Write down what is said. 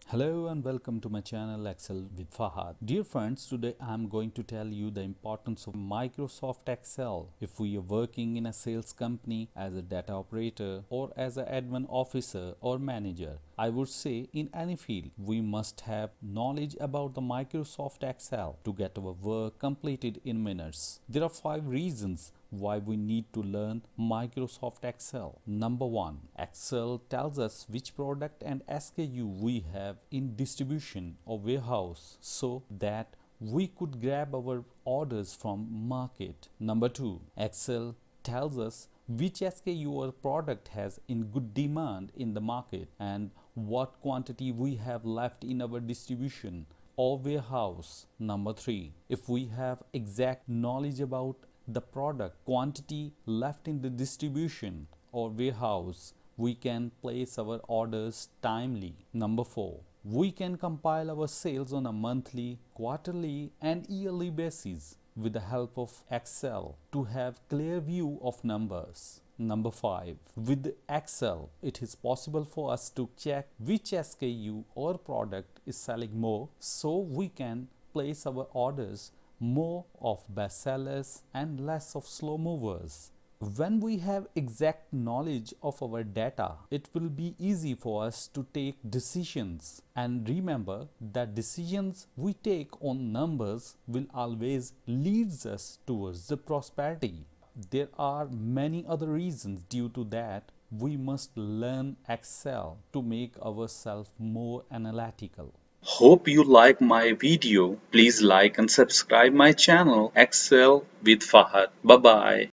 Hello and welcome to my channel Excel with Fahad. Dear friends, today I am going to tell you the importance of Microsoft Excel. If we are working in a sales company as a data operator or as an admin officer or manager, I would say in any field we must have knowledge about the Microsoft Excel to get our work completed in minutes. There are 5 reasons why we need to learn Microsoft Excel. Number one, Excel tells us which product and SKU we have in distribution or warehouse so that we could grab our orders from market. Number two, Excel tells us which SKU or product has in good demand in the market and what quantity we have left in our distribution or warehouse. Number three, if we have exact knowledge about the product quantity left in the distribution or warehouse, we can place our orders timely. Number four, we can compile our sales on a monthly, quarterly, and yearly basis with the help of Excel to have clear view of numbers. Number 5. With Excel, it is possible for us to check which SKU or product is selling more so we can place our orders more of bestsellers and less of slow movers. When we have exact knowledge of our data, it will be easy for us to take decisions. And remember that decisions we take on numbers will always leads us towards the prosperity. There are many other reasons due to that we must learn Excel to make ourselves more analytical. Hope you like my video. Please like and subscribe my channel Excel with Fahad. Bye bye.